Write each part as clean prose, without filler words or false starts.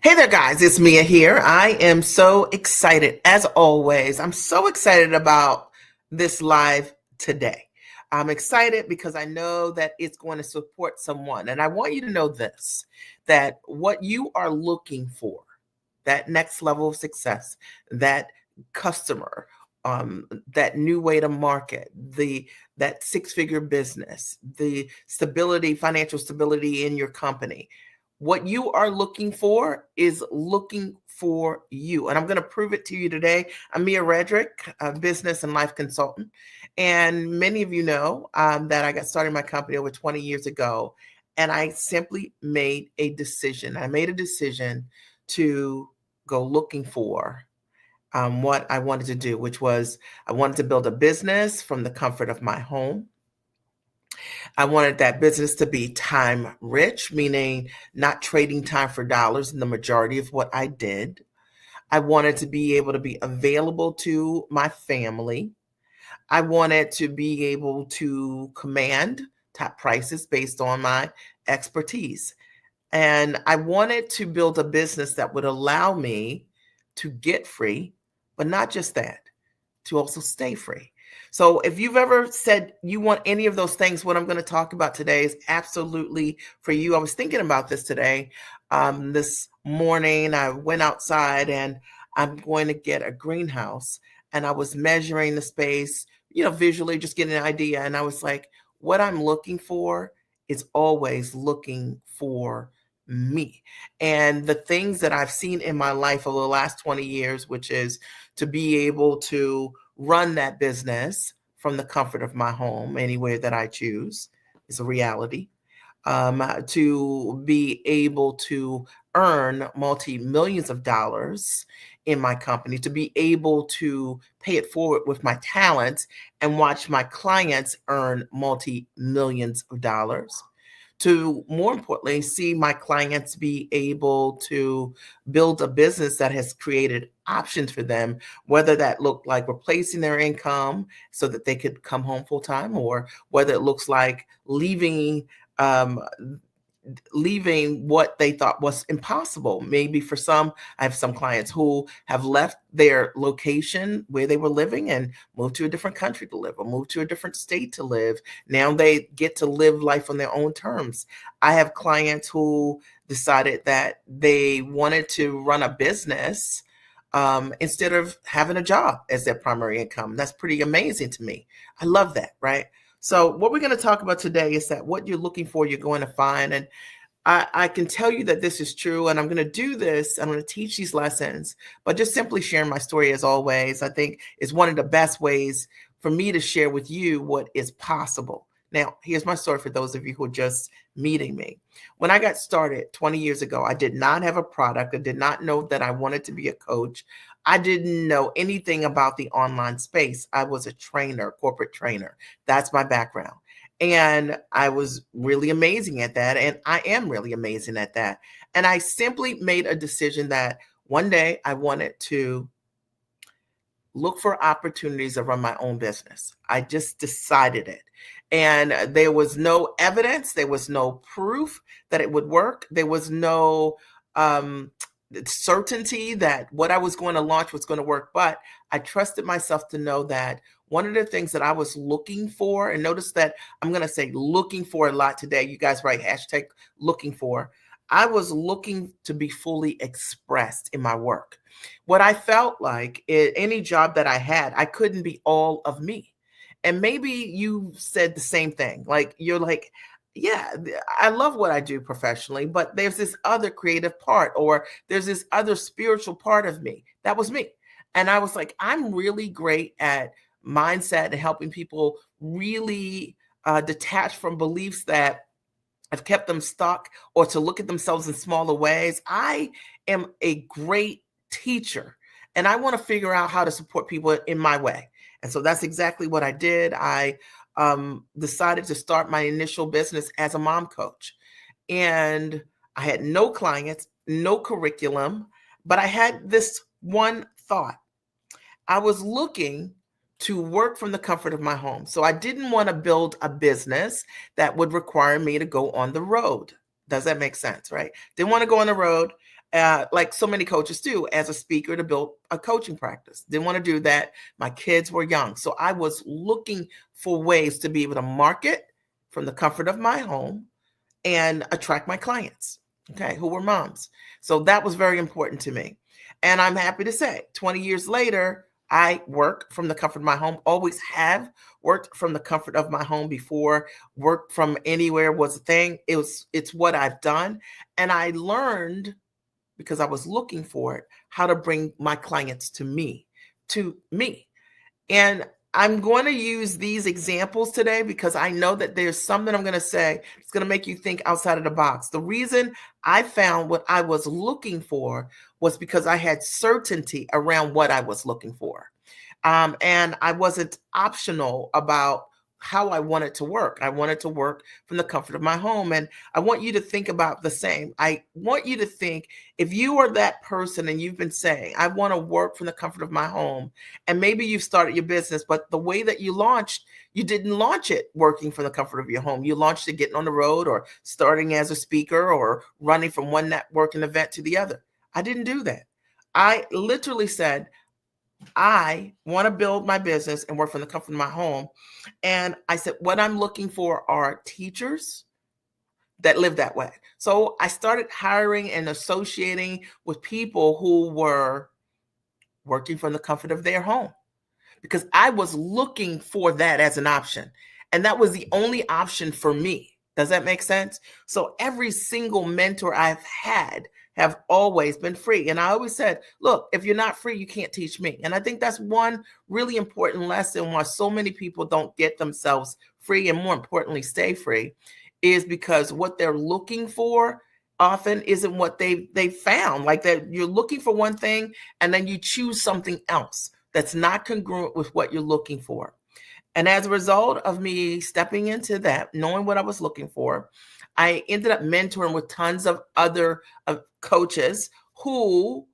Hey there, guys. It's Mia here. I am so excited, as always. I'm so excited about this live today. I'm excited because I know that it's going to support someone. And I want you to know this, that what you are looking for, that next level of success, that customer, that new way to market, that six-figure business, the stability, financial stability in your company, what you are looking for is looking for you. And I'm going to prove it to you today. I'm Mia Redrick, a business and life consultant. And many of you know that I got started my company over 20 years ago. And I simply made a decision. I made a decision to go looking for what I wanted to do, which was I wanted to build a business from the comfort of my home. I wanted that business to be time rich, meaning not trading time for dollars in the majority of what I did. I wanted to be able to be available to my family. I wanted to be able to command top prices based on my expertise. And I wanted to build a business that would allow me to get free, but not just that, to also stay free. So if you've ever said you want any of those things, what I'm going to talk about today is absolutely for you. I was thinking about this today. This morning, I went outside and I'm going to get a greenhouse. And I was measuring the space, visually, just getting an idea. And I was like, what I'm looking for is always looking for me. And the things that I've seen in my life over the last 20 years, which is to be able to run that business from the comfort of my home anywhere that I choose is a reality. To be able to earn multi-millions of dollars in my company, to be able to pay it forward with my talents and watch my clients earn multi-millions of dollars, to more importantly, see my clients be able to build a business that has created options for them, whether that looked like replacing their income so that they could come home full time, or whether it looks like um, leaving what they thought was impossible. Maybe for some, I have some clients who have left their location where they were living and moved to a different country to live, or moved to a different state to live. Now they get to live life on their own terms. I have clients who decided that they wanted to run a business instead of having a job as their primary income. That's pretty amazing to me. I love that, right? So what we're going to talk about today is that what you're looking for, you're going to find. And I can tell you that this is true. And I'm going to do this. I'm going to teach these lessons, but just simply sharing my story, as always, I think is one of the best ways for me to share with you what is possible. Now, here's my story for those of you who are just meeting me. When I got started 20 years ago, I did not have a product. I did not know that I wanted to be a coach. I didn't know anything about the online space. I was a trainer, corporate trainer. That's my background. And I was really amazing at that. And I am really amazing at that. And I simply made a decision that one day I wanted to look for opportunities to run my own business. I just decided it. And there was no evidence, there was no proof that it would work. There was no certainty that what I was going to launch was going to work. But I trusted myself to know that one of the things that I was looking for, and notice that I'm going to say looking for a lot today. You guys write hashtag looking for. I was looking to be fully expressed in my work. What I felt like any job that I had, I couldn't be all of me. And maybe you said the same thing. Like, you're like, yeah, I love what I do professionally, but there's this other creative part, or there's this other spiritual part of me. That was me. And I was like, I'm really great at mindset and helping people really detach from beliefs that have kept them stuck, or to look at themselves in smaller ways. I am a great teacher, and I want to figure out how to support people in my way. And so that's exactly what I did. I decided to start my initial business as a mom coach. And I had no clients, no curriculum, but I had this one thought. I was looking to work from the comfort of my home. So I didn't want to build a business that would require me to go on the road. Does that make sense, right? Didn't want to go on the road. like so many coaches do, as a speaker to build a coaching practice. Didn't want to do that. My kids were young. So I was looking for ways to be able to market from the comfort of my home and attract my clients, okay, who were moms. So that was very important to me. And I'm happy to say 20 years later, I work from the comfort of my home, always have worked from the comfort of my home before work from anywhere was a thing. It's what I've done. And I learned, because I was looking for it, how to bring my clients to me. And I'm going to use these examples today because I know that there's something I'm going to say it's going to make you think outside of the box. The reason I found what I was looking for was because I had certainty around what I was looking for. And I wasn't optional about how I wanted to work. I wanted to work from the comfort of my home. And I want you to think about the same. I want you to think, if you are that person and you've been saying, I want to work from the comfort of my home, and maybe you've started your business, but the way that you launched, you didn't launch it working from the comfort of your home. You launched it getting on the road or starting as a speaker or running from one networking event to the other. I didn't do that. I literally said, I want to build my business and work from the comfort of my home. And I said, what I'm looking for are teachers that live that way. So I started hiring and associating with people who were working from the comfort of their home, because I was looking for that as an option. And that was the only option for me. Does that make sense? So every single mentor I've had have always been free. And I always said, look, if you're not free, you can't teach me. And I think that's one really important lesson why so many people don't get themselves free, and more importantly, stay free, is because what they're looking for often isn't what they found. Like that you're looking for one thing and then you choose something else that's not congruent with what you're looking for. And as a result of me stepping into that, knowing what I was looking for, I ended up mentoring with tons of other coaches who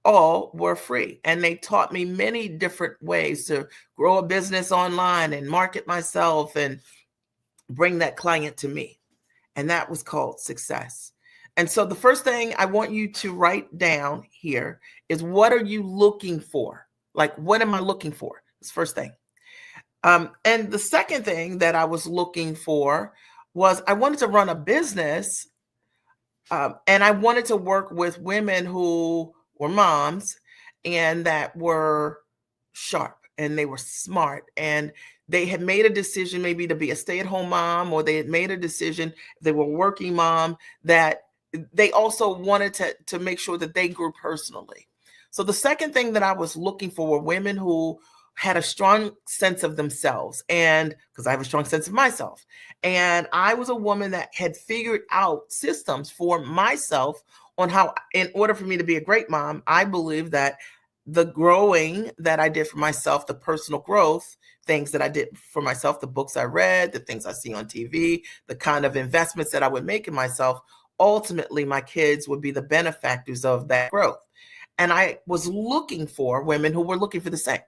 all were free. And they taught me many different ways to grow a business online and market myself and bring that client to me. And that was called success. And so the first thing I want you to write down here is, what are you looking for? Like, what am I looking for? That's the first thing. And the second thing that I was looking for was, I wanted to run a business, and I wanted to work with women who were moms and that were sharp and they were smart, and they had made a decision maybe to be a stay-at-home mom, or they had made a decision, they were working mom, that they also wanted to make sure that they grew personally. So the second thing that I was looking for were women who had a strong sense of themselves, and because I have a strong sense of myself. And I was a woman that had figured out systems for myself on how, in order for me to be a great mom, I believe that the growing that I did for myself, the personal growth, things that I did for myself, the books I read, the things I see on TV, the kind of investments that I would make in myself, ultimately my kids would be the benefactors of that growth. And I was looking for women who were looking for the same.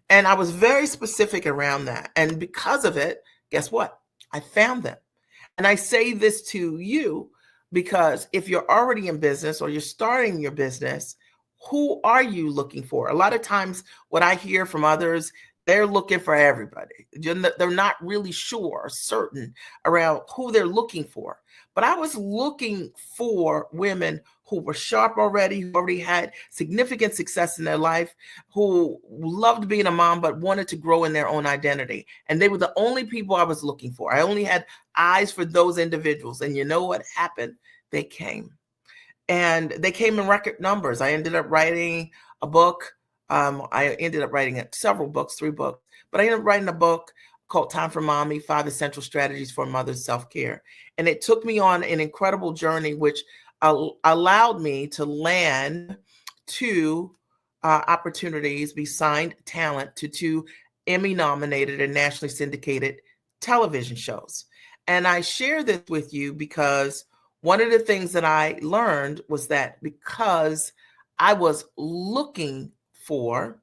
And I was very specific around that. And because of it, guess what? I found them. And I say this to you because if you're already in business or you're starting your business, who are you looking for? A lot of times what I hear from others, they're looking for everybody. They're not really sure or certain around who they're looking for. But I was looking for women who were sharp already, who already had significant success in their life, who loved being a mom, but wanted to grow in their own identity. And they were the only people I was looking for. I only had eyes for those individuals. And you know what happened? They came. And they came in record numbers. I ended up writing a book. I ended up writing several books, 3 books. But I ended up writing a book called Time for Mommy, 5 Essential Strategies for Mother's Self-Care. And it took me on an incredible journey, which allowed me to land 2 opportunities, be signed talent to 2 Emmy-nominated and nationally syndicated television shows. And I share this with you because one of the things that I learned was that because I was looking for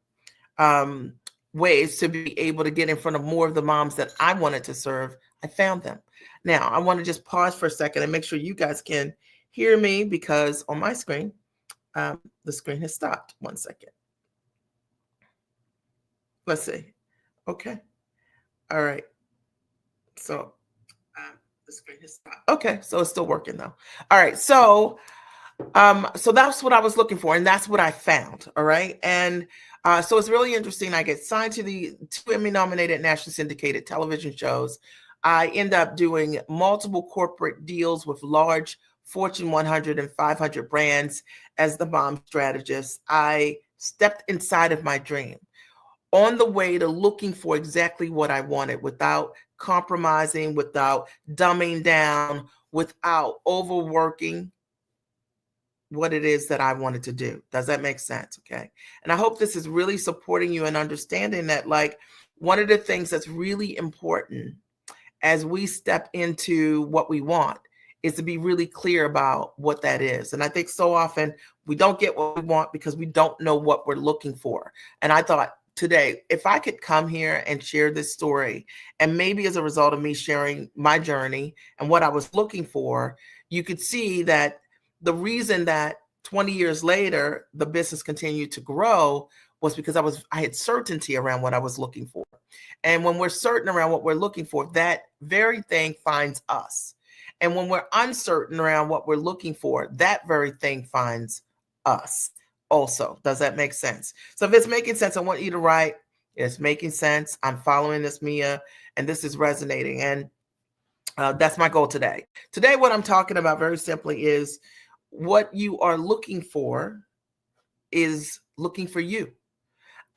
ways to be able to get in front of more of the moms that I wanted to serve, I found them. Now, I want to just pause for a second and make sure you guys can hear me, because on my screen, The screen has stopped. 1 second. Let's see. Okay. All right. So the screen has stopped. Okay. So it's still working though. All right. So that's what I was looking for, and that's what I found. All right. And so it's really interesting. I get signed to the 2 Emmy-nominated nationally syndicated television shows. I end up doing multiple corporate deals with large Fortune 100 and 500 brands as the mom strategist. I stepped inside of my dream on the way to looking for exactly what I wanted without compromising, without dumbing down, without overworking what it is that I wanted to do. Does that make sense? Okay. And I hope this is really supporting you and understanding that, like, one of the things that's really important as we step into what we want is to be really clear about what that is. And I think so often we don't get what we want because we don't know what we're looking for. And I thought today, if I could come here and share this story, and maybe as a result of me sharing my journey and what I was looking for, you could see that the reason that 20 years later the business continued to grow was because I had certainty around what I was looking for. And when we're certain around what we're looking for, that very thing finds us. And when we're uncertain around what we're looking for, that very thing finds us also. Does that make sense? So if it's making sense, I want you to write, it's making sense. I'm following this, Mia, and this is resonating. And that's my goal today. Today, what I'm talking about very simply is what you are looking for is looking for you.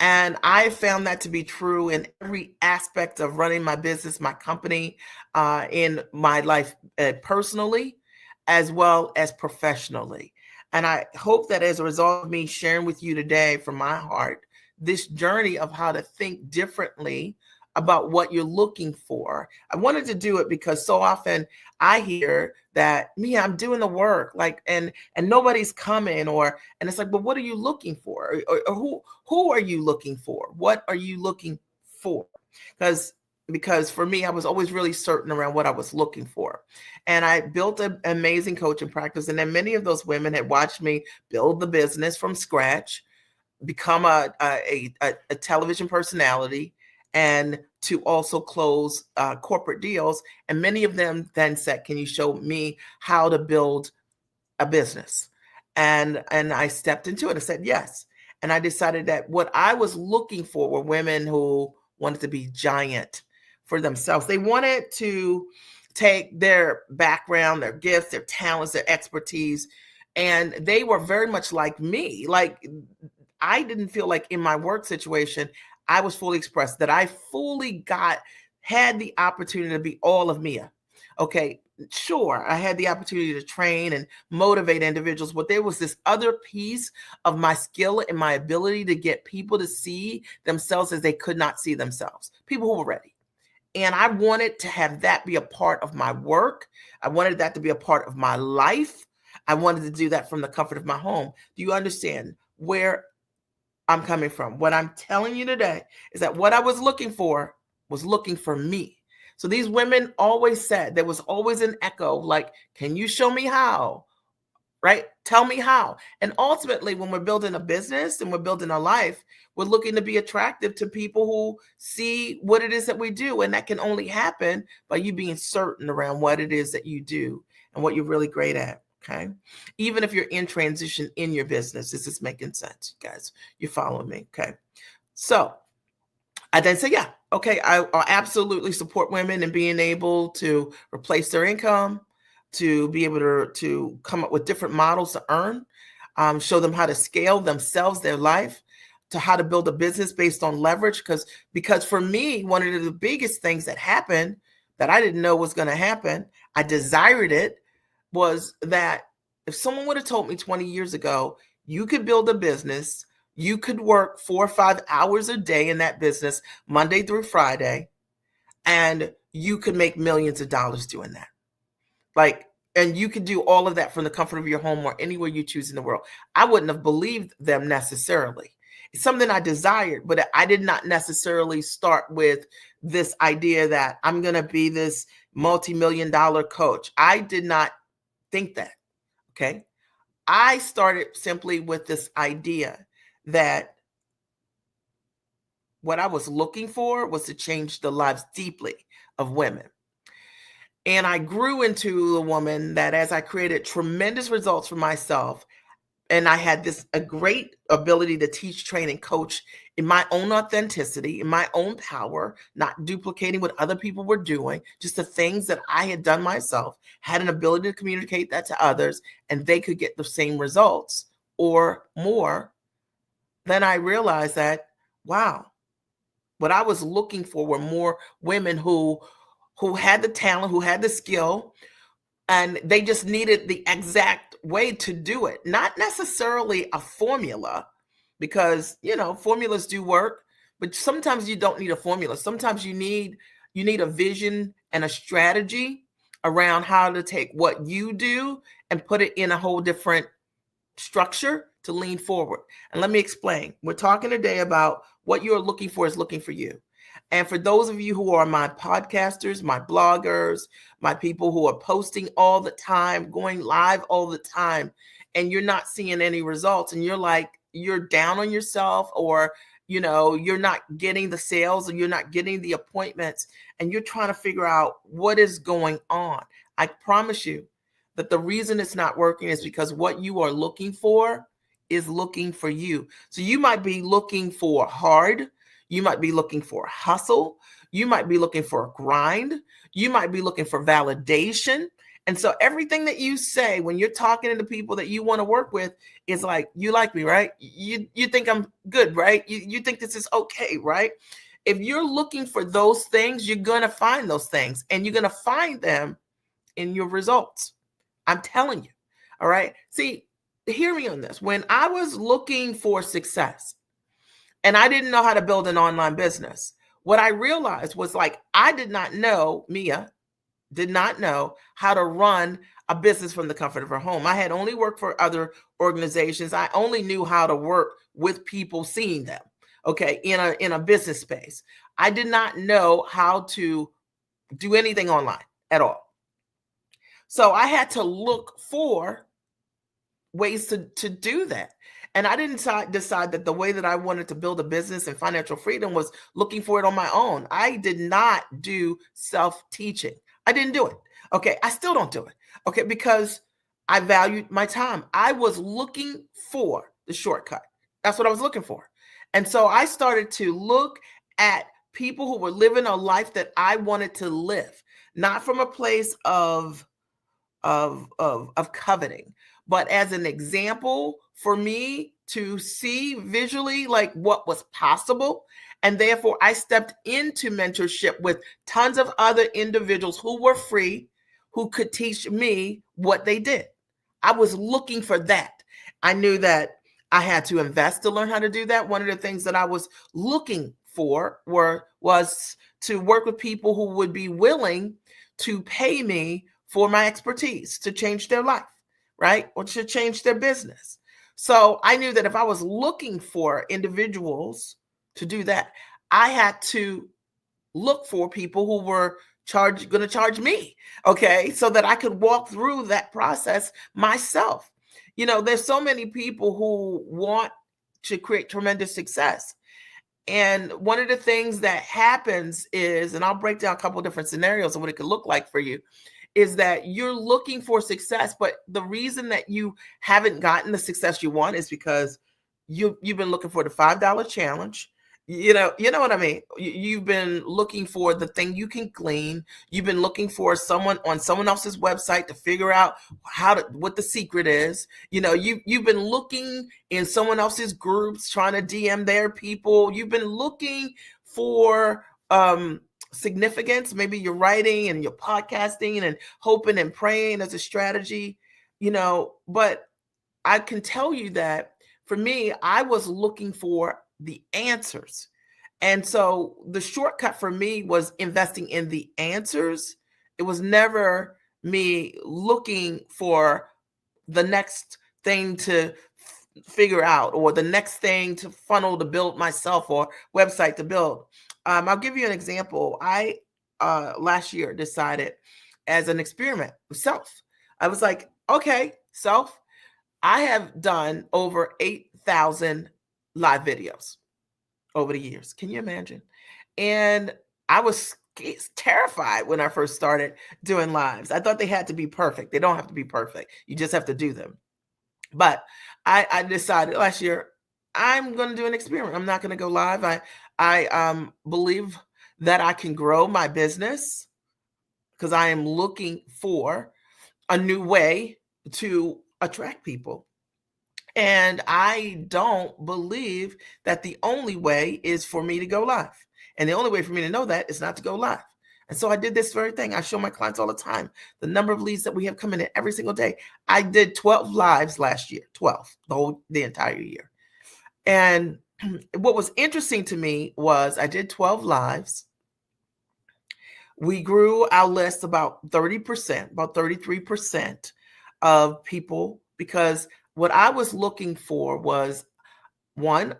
And I found that to be true in every aspect of running my business, my company, in my life personally, as well as professionally. And I hope that as a result of me sharing with you today from my heart, this journey of how to think differently about what you're looking for. I wanted to do it because so often I hear that, me, I'm doing the work, like, and nobody's coming, and it's like, but what are you looking for? Or who are you looking for? What are you looking for? Because for me, I was always really certain around what I was looking for. And I built an amazing coaching practice. And then many of those women had watched me build the business from scratch, become a television personality, and to also close corporate deals. And many of them then said, can you show me how to build a business? And I stepped into it. I said yes. And I decided that what I was looking for were women who wanted to be giant for themselves. They wanted to take their background, their gifts, their talents, their expertise, and they were very much like me. Like, I didn't feel like in my work situation, I was fully expressed, that I fully had the opportunity to be all of Mia. Okay, sure, I had the opportunity to train and motivate individuals, but there was this other piece of my skill and my ability to get people to see themselves as they could not see themselves, people who were ready. And I wanted to have that be a part of my work. I wanted that to be a part of my life. I wanted to do that from the comfort of my home. Do you understand where I'm coming from? What I'm telling you today is that what I was looking for was looking for me. So these women always said, there was always an echo, like, can you show me how? Right? Tell me how. And ultimately, when we're building a business and we're building a life, we're looking to be attractive to people who see what it is that we do. And that can only happen by you being certain around what it is that you do and what you're really great at. Okay. Even if you're in transition in your business, this is making sense, you guys. You following me? Okay. So I then say, yeah, okay, I absolutely support women in being able to replace their income, to be able to come up with different models to earn, show them how to scale themselves, their life, to how to build a business based on leverage. Because for me, one of the biggest things that happened that I didn't know was going to happen, I desired it, was that if someone would have told me 20 years ago, you could build a business, you could work 4 or 5 hours a day in that business, Monday through Friday, and you could make millions of dollars doing that. Like, and you could do all of that from the comfort of your home or anywhere you choose in the world. I wouldn't have believed them necessarily. It's something I desired, but I did not necessarily start with this idea that I'm going to be this multi-million-dollar coach. I did not think that. Okay. I started simply with this idea that what I was looking for was to change the lives deeply of women. And I grew into a woman that, as I created tremendous results for myself, and I had a great ability to teach, train, and coach in my own authenticity, in my own power, not duplicating what other people were doing, just the things that I had done myself, had an ability to communicate that to others, and they could get the same results or more. Then I realized that, wow, what I was looking for were more women who had the talent, who had the skill, and they just needed the exact way to do it, not necessarily a formula, because formulas do work, but sometimes you don't need a formula. Sometimes you need a vision and a strategy around how to take what you do and put it in a whole different structure to lean forward. And let me explain. We're talking today about what you're looking for is looking for you. And for those of you who are my podcasters, my bloggers, my people who are posting all the time, going live all the time, and you're not seeing any results, and you're down on yourself, or you're not getting the sales, or you're not getting the appointments, and you're trying to figure out what is going on. I promise you that the reason it's not working is because what you are looking for is looking for you. So you might be looking for hard. You might be looking for hustle. You might be looking for a grind. You might be looking for validation. And so everything that you say when you're talking to the people that you want to work with is like, you like me, right? You think I'm good, right? You think this is okay, right? If you're looking for those things, you're going to find those things, and you're going to find them in your results. I'm telling you. All right. See, hear me on this. When I was looking for success and I didn't know how to build an online business, what I realized was, like, I did not know, Mia did not know how to run a business from the comfort of her home. I had only worked for other organizations. I only knew how to work with people, seeing them, okay, in a business space. I did not know how to do anything online at all. So I had to look for ways to do that. And I didn't decide that the way that I wanted to build a business and financial freedom was looking for it on my own. I did not do self-teaching. I didn't do it. Okay. I still don't do it. Okay. Because I valued my time. I was looking for the shortcut. That's what I was looking for. And so I started to look at people who were living a life that I wanted to live, not from a place of coveting, but as an example for me to see visually, like, what was possible. And therefore I stepped into mentorship with tons of other individuals who were free, who could teach me what they did. I was looking for that. I knew that I had to invest to learn how to do that. One of the things that I was looking for was to work with people who would be willing to pay me for my expertise to change their life, right? Or to change their business. So I knew that if I was looking for individuals to do that, I had to look for people who were going to charge me, okay, so that I could walk through that process myself. There's so many people who want to create tremendous success. And one of the things that happens is, and I'll break down a couple of different scenarios of what it could look like for you, is that you're looking for success, but the reason that you haven't gotten the success you want is because you've been looking for the $5 challenge. You know what I mean? You've been looking for the thing you can glean. You've been looking for someone on someone else's website to figure out what the secret is. You've been looking in someone else's groups, trying to DM their people. You've been looking for significance. Maybe you're writing and you're podcasting and hoping and praying as a strategy, but I can tell you that for me, I was looking for the answers. And so the shortcut for me was investing in the answers. It was never me looking for the next thing to figure out, or the next thing to funnel to build myself, or website to build. I'll give you an example. I last year decided, as an experiment with self, I was like, okay, self, I have done over 8,000 live videos over the years. Can you imagine? And I was terrified when I first started doing lives. I thought they had to be perfect. They don't have to be perfect. You just have to do them. But I decided last year I'm going to do an experiment. I'm not going to go live. I believe that I can grow my business because I am looking for a new way to attract people. And I don't believe that the only way is for me to go live. And the only way for me to know that is not to go live. And so I did this very thing. I show my clients all the time the number of leads that we have coming in every single day. I did 12 lives last year, 12, the entire year. And what was interesting to me was I did 12 lives. We grew our list about 30%, about 33% of people, because what I was looking for was another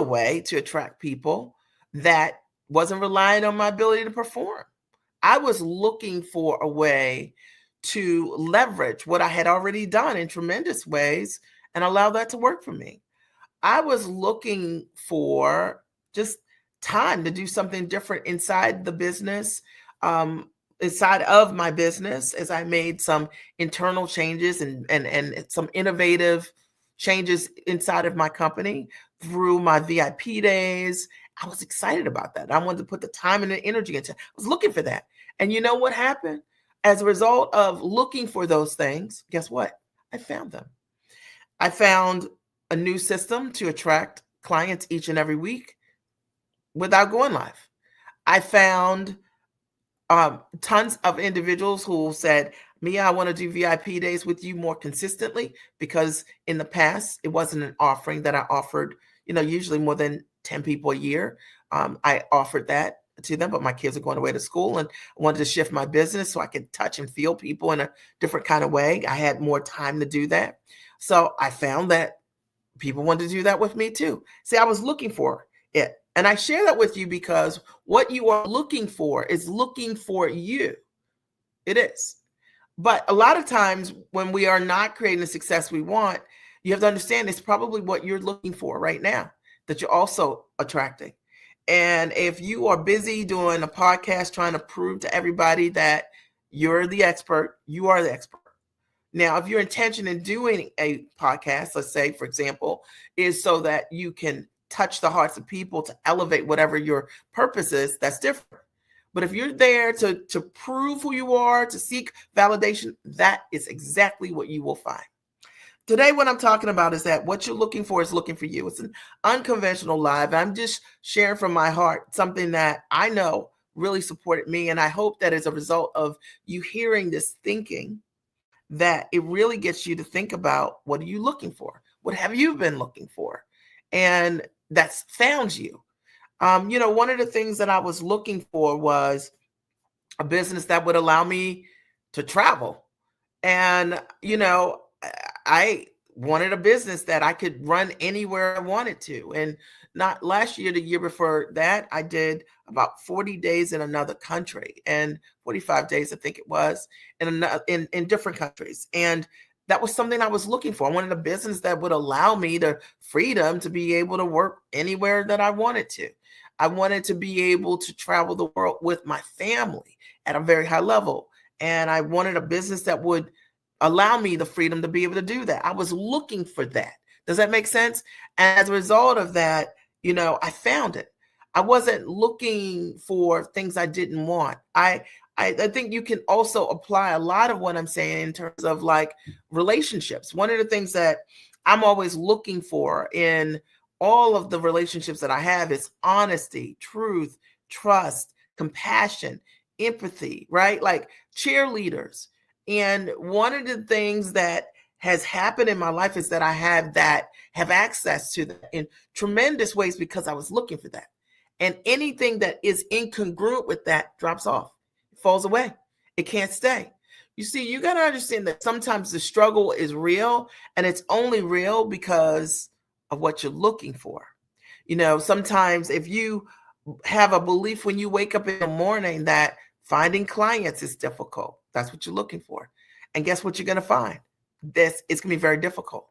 way to attract people that wasn't relying on my ability to perform. I was looking for a way to leverage what I had already done in tremendous ways and allow that to work for me. I was looking for just time to do something different inside the business, inside of my business, as I made some internal changes and some innovative changes inside of my company through my VIP days. I was excited about that. I wanted to put the time and the energy into it. I was looking for that. And you know what happened? As a result of looking for those things, guess what? I found them. I found a new system to attract clients each and every week without going live. I found tons of individuals who said, Mia, I want to do VIP days with you more consistently, because in the past, it wasn't an offering that I offered, usually more than 10 people a year. I offered that to them, but my kids are going away to school and I wanted to shift my business so I could touch and feel people in a different kind of way. I had more time to do that. So I found that people wanted to do that with me too. See, I was looking for it. And I share that with you because what you are looking for is looking for you. It is. But a lot of times when we are not creating the success we want, you have to understand it's probably what you're looking for right now that you're also attracting. And if you are busy doing a podcast trying to prove to everybody that you're the expert, you are the expert. Now, if your intention in doing a podcast, let's say, for example, is so that you can touch the hearts of people to elevate whatever your purpose is, that's different. But if you're there to prove who you are, to seek validation, that is exactly what you will find. Today, what I'm talking about is that what you're looking for is looking for you. It's an unconventional live. I'm just sharing from my heart something that I know really supported me. And I hope that as a result of you hearing this thinking, that it really gets you to think about, what are you looking for? What have you been looking for? And that's found you. One of the things that I was looking for was a business that would allow me to travel. And, I wanted a business that I could run anywhere I wanted to. And not last year, the year before that, I did about 40 days in another country, and 45 days, I think it was, in different countries. And that was something I was looking for. I wanted a business that would allow me the freedom to be able to work anywhere that I wanted to. I wanted to be able to travel the world with my family at a very high level. And I wanted a business that would allow me the freedom to be able to do that. I was looking for that. Does that make sense? And as a result of that, I found it. I wasn't looking for things I didn't want. I think you can also apply a lot of what I'm saying in terms of like relationships. One of the things that I'm always looking for in all of the relationships that I have is honesty, truth, trust, compassion, empathy, right? Like cheerleaders. And one of the things that has happened in my life is that I have access to that in tremendous ways because I was looking for that. And anything that is incongruent with that drops off, it falls away. It can't stay. You see, you got to understand that sometimes the struggle is real, and it's only real because of what you're looking for. Sometimes if you have a belief when you wake up in the morning that finding clients is difficult, that's what you're looking for. And guess what you're going to find? this it's going to be very difficult.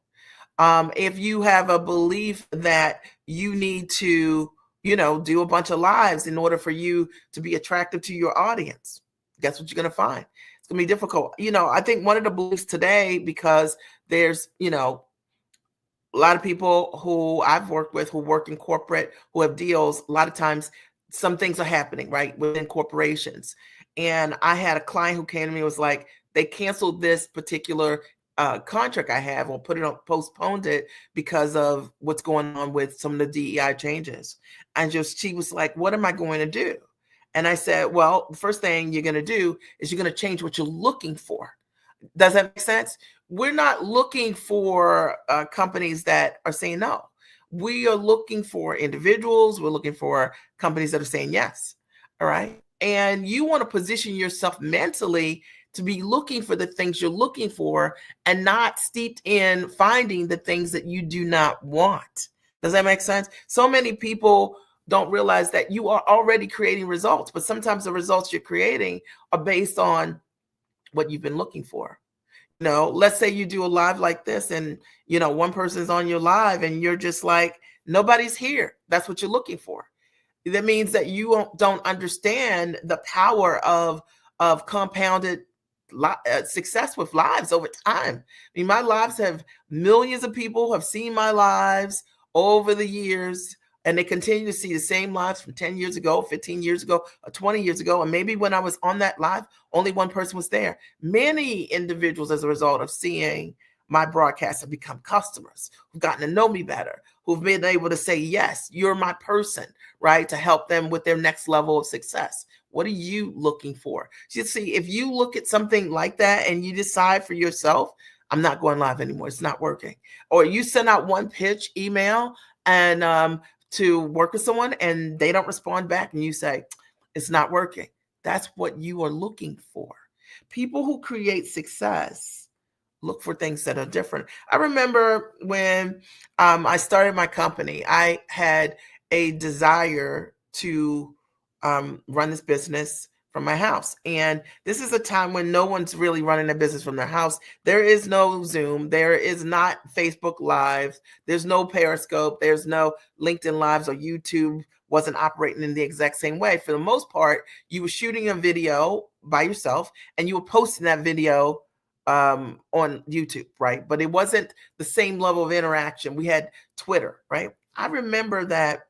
If you have a belief that you need to, do a bunch of lives in order for you to be attractive to your audience, guess what you're going to find? It's going to be difficult. I think one of the beliefs today, because there's, a lot of people who I've worked with who work in corporate, who have deals, a lot of times some things are happening, right, within corporations. And I had a client who came to me and was like, they canceled this particular contract I have, or postponed it because of what's going on with some of the DEI changes. And she was like, what am I going to do? And I said, well, the first thing you're going to do is you're going to change what you're looking for. Does that make sense? We're not looking for companies that are saying no. We are looking for individuals. We're looking for companies that are saying yes. All right. And you want to position yourself mentally to be looking for the things you're looking for and not steeped in finding the things that you do not want. Does that make sense? So many people don't realize that you are already creating results, but sometimes the results you're creating are based on what you've been looking for. Let's say you do a live like this and, one person's on your live and you're just like, nobody's here. That's what you're looking for. That means that you don't understand the power of compounded success with lives over time. I mean, my lives have millions of people have seen my lives over the years, and they continue to see the same lives from 10 years ago, 15 years ago, or 20 years ago. And maybe when I was on that live, only one person was there. Many individuals, as a result of seeing my broadcast, have become customers who've gotten to know me better, who've been able to say, yes, you're my person, right? To help them with their next level of success. What are you looking for? You see, if you look at something like that and you decide for yourself, I'm not going live anymore, it's not working. Or you send out one pitch email and to work with someone and they don't respond back and you say, it's not working. That's what you are looking for. People who create success look for things that are different. I remember when I started my company, I had a desire to run this business from my house. And this is a time when no one's really running a business from their house. There is no Zoom. There is not Facebook Live. There's no Periscope. There's no LinkedIn Lives, or YouTube wasn't operating in the exact same way. For the most part, you were shooting a video by yourself and you were posting that video on YouTube, right? But it wasn't the same level of interaction. We had Twitter, right? I remember that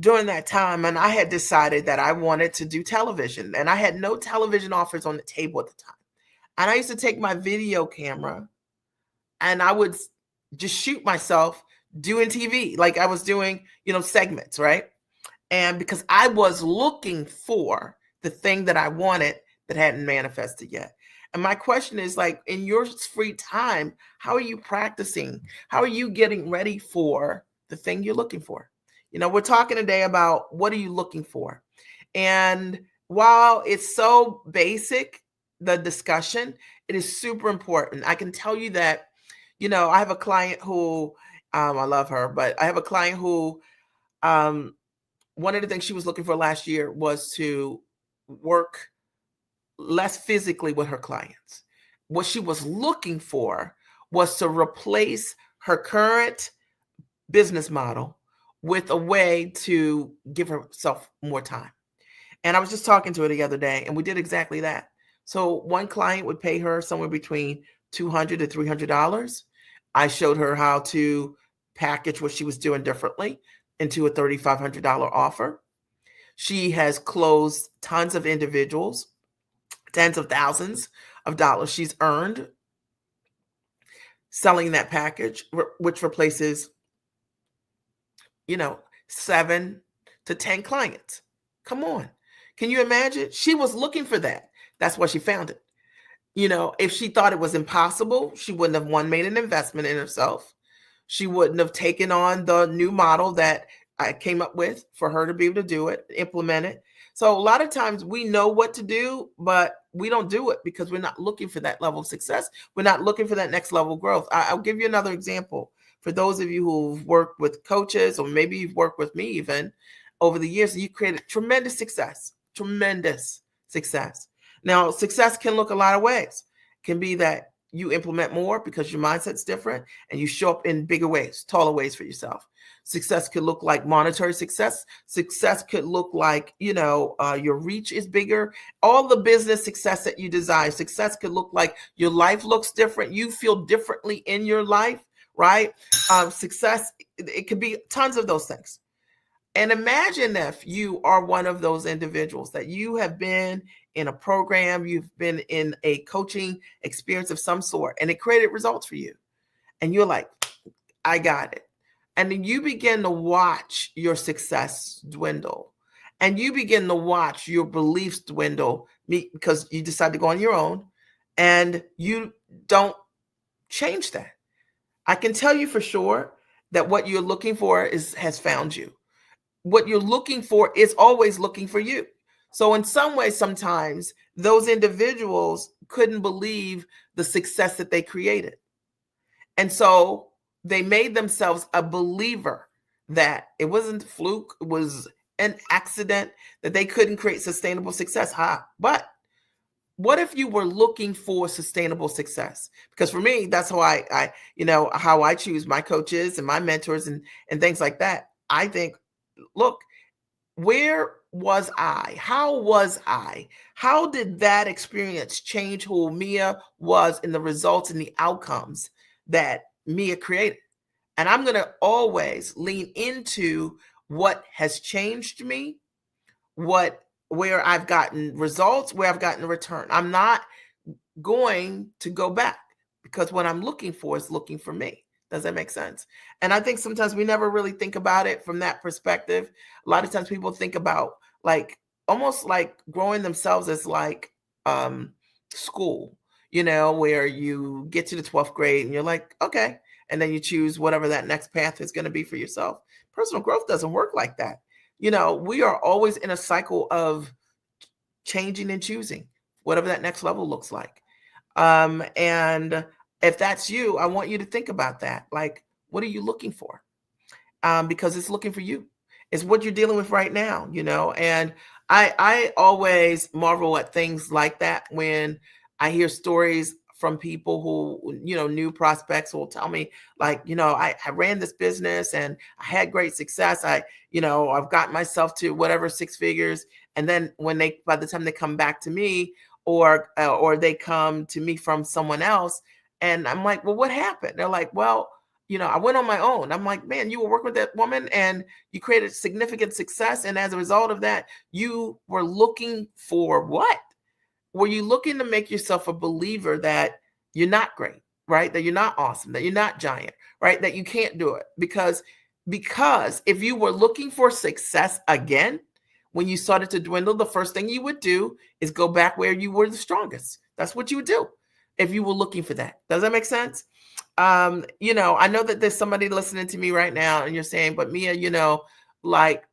during that time, and I had decided that I wanted to do television, and I had no television offers on the table at the time. And I used to take my video camera and I would just shoot myself doing TV, like I was doing, segments, right? And because I was looking for the thing that I wanted that hadn't manifested yet. And my question is, like, in your free time, how are you practicing? How are you getting ready for the thing you're looking for? We're talking today about what are you looking for? And while it's so basic, the discussion, it is super important. I can tell you that, I have a client who, I love her, but I have a client who, one of the things she was looking for last year was to work less physically with her clients. What she was looking for was to replace her current business model with a way to give herself more time. And I was just talking to her the other day, and we did exactly that. So one client would pay her somewhere between $200 to $300. I showed her how to package what she was doing differently into a $3,500 offer. She has closed tons of individuals, tens of thousands of dollars she's earned selling that package, which replaces 7 to 10 clients. Come on. Can you imagine? She was looking for that. That's why she found it. If she thought it was impossible, she wouldn't have made an investment in herself. She wouldn't have taken on the new model that I came up with for her to be able to do it, implement it. So a lot of times we know what to do, but we don't do it because we're not looking for that level of success. We're not looking for that next level of growth. I'll give you another example. For those of you who've worked with coaches, or maybe you've worked with me even over the years, you created tremendous success. Now, success can look a lot of ways. It can be that you implement more because your mindset's different and you show up in bigger ways, taller ways for yourself. Success could look like monetary success. Success could look like, your reach is bigger. All the business success that you desire. Success could look like your life looks different. You feel differently in your life, right? Success, it could be tons of those things. And imagine if you are one of those individuals that you have been in a program, you've been in a coaching experience of some sort, and it created results for you. And you're like, I got it. And then you begin to watch your success dwindle. And you begin to watch your beliefs dwindle because you decide to go on your own and you don't change that. I can tell you for sure that what you're looking for has found you. What you're looking for is always looking for you. So in some ways, sometimes those individuals couldn't believe the success that they created. And so they made themselves a believer that it wasn't a fluke, it was an accident, that they couldn't create sustainable success. But what if you were looking for sustainable success? Because for me, that's how how I choose my coaches and my mentors and things like that. I think, look, where was I? How was I? How did that experience change who Mia was in the results and the outcomes that Mia created? And I'm going to always lean into what has changed me, where I've gotten results, where I've gotten a return. I'm not going to go back because what I'm looking for is looking for me. Does that make sense? And I think sometimes we never really think about it from that perspective. A lot of times people think about almost like growing themselves as like school, where you get to the 12th grade and you're like, okay. And then you choose whatever that next path is going to be for yourself. Personal growth doesn't work like that. We are always in a cycle of changing and choosing whatever that next level looks like. And if that's you, I want you to think about that. Like, what are you looking for? Because it's looking for you. It's what you're dealing with right now, and I always marvel at things like that when I hear stories from people who, new prospects will tell me like, I ran this business and I had great success. I've gotten myself to whatever 6 figures. And then by the time they come back to me or they come to me from someone else, and I'm like, well, what happened? They're like, well, I went on my own. I'm like, man, you were working with that woman and you created significant success. And as a result of that, you were looking for what? Were you looking to make yourself a believer that you're not great, right? That you're not awesome, that you're not giant, right? That you can't do it because if you were looking for success again, when you started to dwindle, the first thing you would do is go back where you were the strongest. That's what you would do if you were looking for that. Does that make sense? I know that there's somebody listening to me right now and you're saying, but Mia, like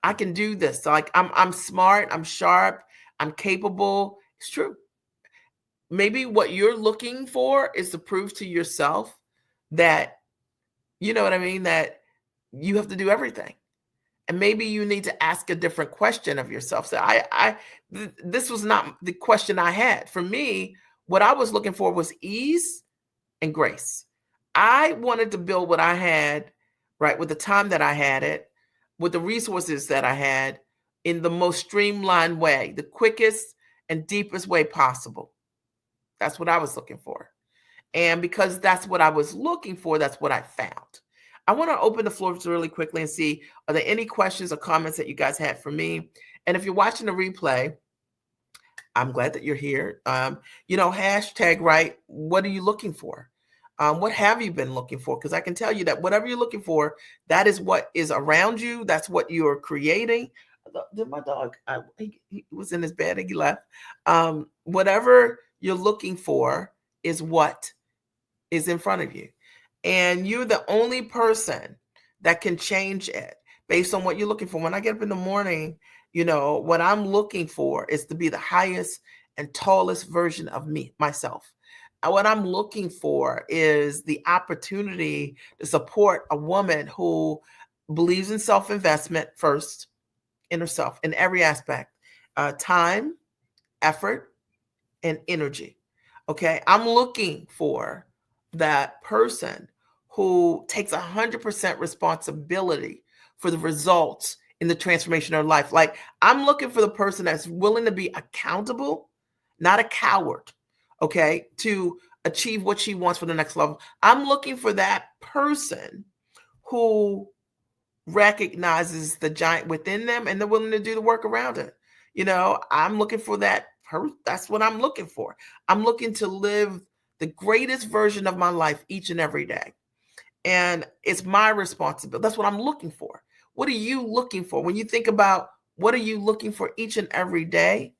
I can do this. Like I'm smart, I'm sharp, I'm capable. It's true. Maybe what you're looking for is to prove to yourself that, you know what I mean, that you have to do everything. And maybe you need to ask a different question of yourself. So this was not the question I had. For me, what I was looking for was ease and grace. I wanted to build what I had, right, with the time that I had it, with the resources that I had in the most streamlined way, the quickest and deepest way possible. That's what I was looking for. And because that's what I was looking for, that's what I found. I want to open the floor really quickly and see, are there any questions or comments that you guys had for me? And if you're watching the replay, I'm glad that you're here. Hashtag, right? What are you looking for? What have you been looking for? Because I can tell you that whatever you're looking for, that is what is around you. That's what you're creating. Did my dog, he was in his bed and he left. Whatever you're looking for is what is in front of you. And you're the only person that can change it based on what you're looking for. When I get up in the morning, what I'm looking for is to be the highest and tallest version of myself. And what I'm looking for is the opportunity to support a woman who believes in self-investment first, in herself, in every aspect, time, effort, and energy. Okay. I'm looking for that person who takes 100% responsibility for the results in the transformation of their life. Like, I'm looking for the person that's willing to be accountable, not a coward, okay, to achieve what she wants for the next level. I'm looking for that person who recognizes the giant within them and they're willing to do the work around it. I'm looking for that. That's what I'm looking for. I'm looking to live the greatest version of my life each and every day. And it's my responsibility. That's what I'm looking for. What are you looking for? When you think about what are you looking for each and every day,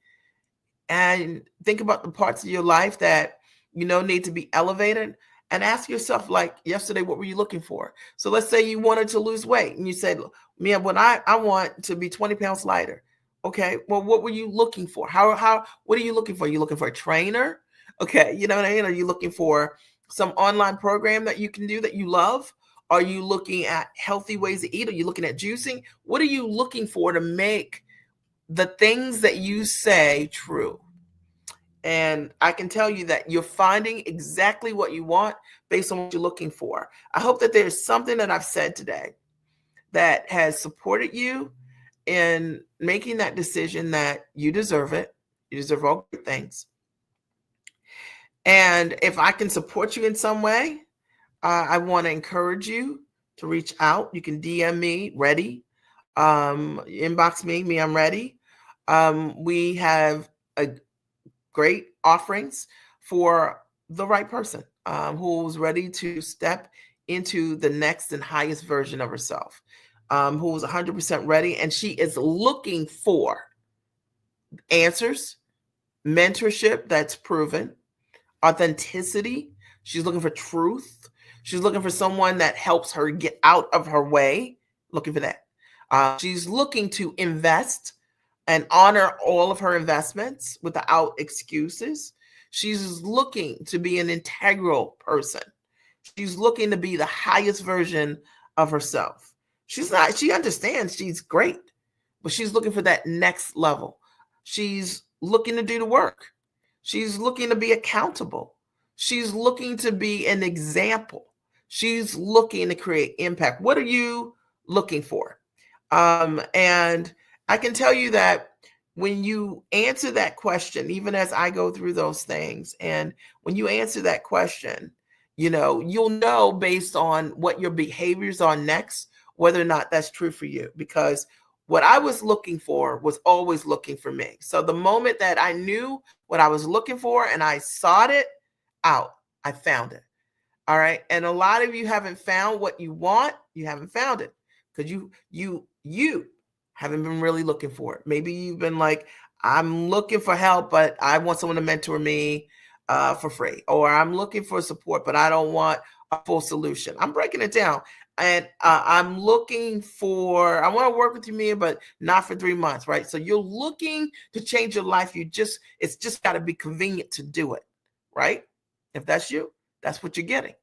and think about the parts of your life that need to be elevated, and ask yourself, like yesterday, what were you looking for? So let's say you wanted to lose weight and you said, "Mia, when I want to be 20 pounds lighter." Okay, well, what were you looking for? What are you looking for? Are you looking for a trainer? Okay, you know what I mean? Are you looking for some online program that you can do that you love? Are you looking at healthy ways to eat? Are you looking at juicing? What are you looking for to make the things that you say true? And I can tell you that you're finding exactly what you want based on what you're looking for. I hope that there's something that I've said today that has supported you in making that decision that you deserve it. You deserve all good things. And if I can support you in some way, I want to encourage you to reach out. You can DM me, ready. Inbox me, I'm ready. We have a great offerings for the right person who's ready to step into the next and highest version of herself, who's 100% ready, and she is looking for answers, mentorship that's proven, authenticity. She's looking for truth. She's looking for someone that helps her get out of her way, looking for that. She's looking to invest and honor all of her investments without excuses. She's looking to be an integral person. She's looking to be the highest version of herself. She understands she's great, but she's looking for that next level. She's looking to do the work. She's looking to be accountable. She's looking to be an example. She's looking to create impact. What are you looking for? And I can tell you that when you answer that question, even as I go through those things, and when you answer that question, you'll know based on what your behaviors are next, whether or not that's true for you. Because what I was looking for was always looking for me. So the moment that I knew what I was looking for and I sought it out, I found it. All right. And a lot of you haven't found what you want. You haven't found it because you haven't been really looking for it. Maybe you've been like, I'm looking for help, but I want someone to mentor me for free. Or I'm looking for support, but I don't want a full solution. I'm breaking it down. And I'm looking for, I want to work with you, Mia, but not for 3 months, right? So you're looking to change your life. It's just got to be convenient to do it, right? If that's you, that's what you're getting.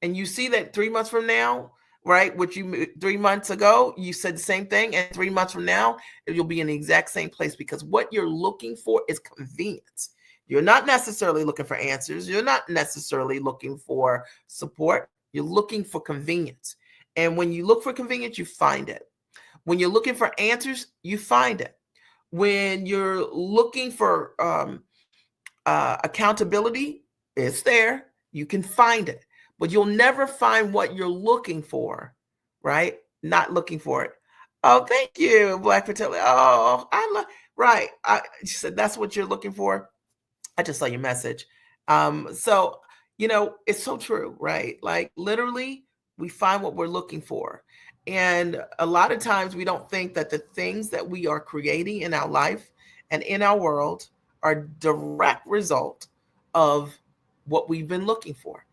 And you see that 3 months from now, right? 3 months ago, you said the same thing. And 3 months from now, you'll be in the exact same place because what you're looking for is convenience. You're not necessarily looking for answers. You're not necessarily looking for support. You're looking for convenience. And when you look for convenience, you find it. When you're looking for answers, you find it. When you're looking for accountability, it's there. You can find it. But you'll never find what you're looking for, right? Not looking for it. Oh, thank you, Black Fertility. Oh, right. She said that's what you're looking for. I just saw your message. So, it's so true, right? Like literally, we find what we're looking for. And a lot of times we don't think that the things that we are creating in our life and in our world are direct result of what we've been looking for.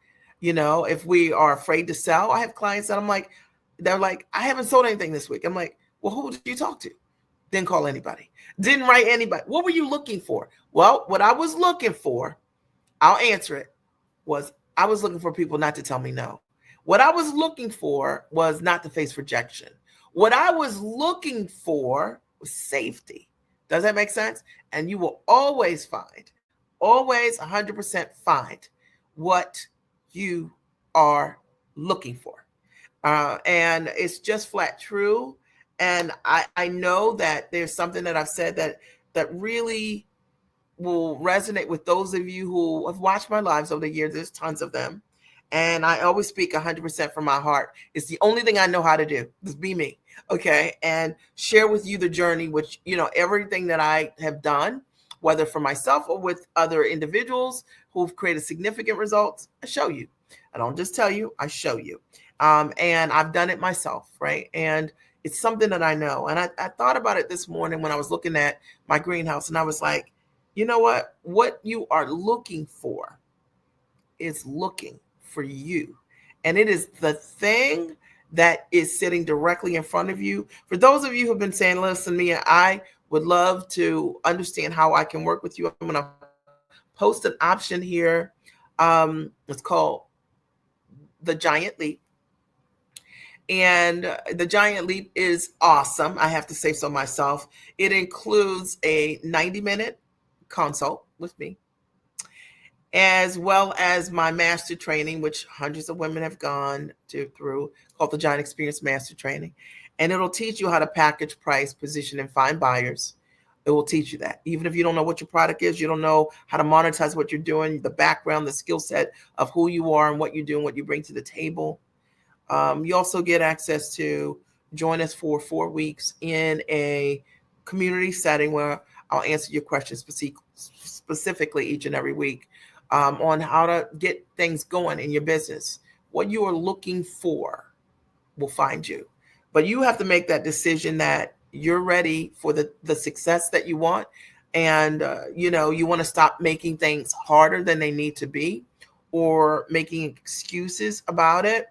If we are afraid to sell, I have clients that they're like, I haven't sold anything this week. I'm like, well, who did you talk to? Didn't call anybody. Didn't write anybody. What were you looking for? Well, what I was looking for, I'll answer it, was I was looking for people not to tell me no. What I was looking for was not to face rejection. What I was looking for was safety. Does that make sense? And you will always find always 100% find what you are looking for. And it's just flat true. And I know that there's something that I've said that really will resonate with those of you who have watched my lives over the years. There's tons of them. And I always speak 100% from my heart. It's the only thing I know how to do, is be me. Okay. And share with you the journey, which, everything that I have done, whether for myself or with other individuals who've created significant results, I show you. I don't just tell you, I show you. And I've done it myself, right? And it's something that I know. And I thought about it this morning when I was looking at my greenhouse, and I was like, you know what? What you are looking for is looking for you. And it is the thing that is sitting directly in front of you. For those of you who've been saying, listen, Mia, I would love to understand how I can work with you. I'm going to post an option here. It's called the Giant Leap. And the Giant Leap is awesome. I have to say so myself. It includes a 90-minute consult with me, as well as my master training, which hundreds of women have gone through, called the Giant Experience Master Training. And it'll teach you how to package, price, position, and find buyers. It will teach you that. Even if you don't know what your product is, you don't know how to monetize what you're doing, the background, the skill set of who you are and what you do and what you bring to the table. You also get access to join us for 4 weeks in a community setting where I'll answer your questions specifically each and every week on how to get things going in your business. What you are looking for will find you. But you have to make that decision that you're ready for the success that you want. And, you want to stop making things harder than they need to be or making excuses about it.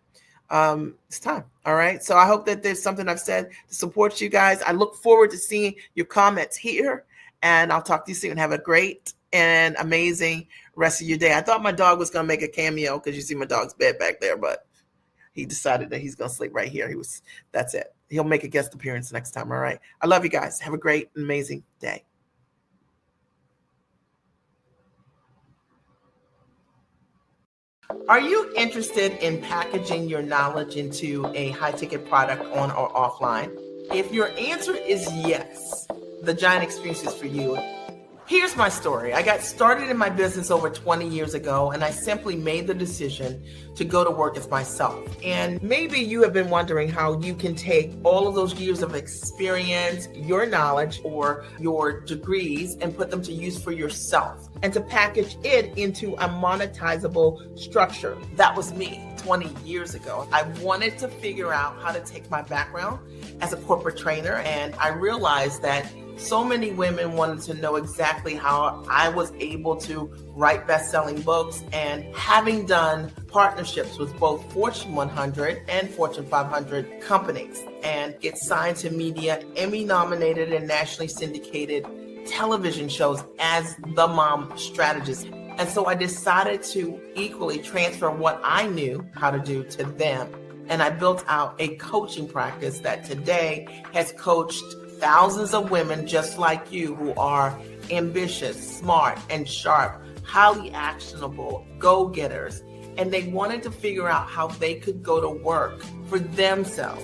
It's time. All right. So I hope that there's something I've said to support you guys. I look forward to seeing your comments here, and I'll talk to you soon. Have a great and amazing rest of your day. I thought my dog was going to make a cameo because you see my dog's bed back there, but he decided that he's going to sleep right here. That's it. He'll make a guest appearance next time. All right. I love you guys. Have a great, amazing day. Are you interested in packaging your knowledge into a high-ticket product on or offline? If your answer is yes, the Giant Experience is for you. Here's my story. I got started in my business over 20 years ago, and I simply made the decision to go to work as myself. And maybe you have been wondering how you can take all of those years of experience, your knowledge, or your degrees, and put them to use for yourself and to package it into a monetizable structure. That was me 20 years ago. I wanted to figure out how to take my background as a corporate trainer, and I realized that so many women wanted to know exactly how I was able to write best-selling books, and having done partnerships with both Fortune 100 and Fortune 500 companies and get signed to media, Emmy-nominated and nationally syndicated television shows as the mom strategist. And so I decided to equally transfer what I knew how to do to them. And I built out a coaching practice that today has coached thousands of women just like you who are ambitious, smart, and sharp, highly actionable, go-getters. And they wanted to figure out how they could go to work for themselves.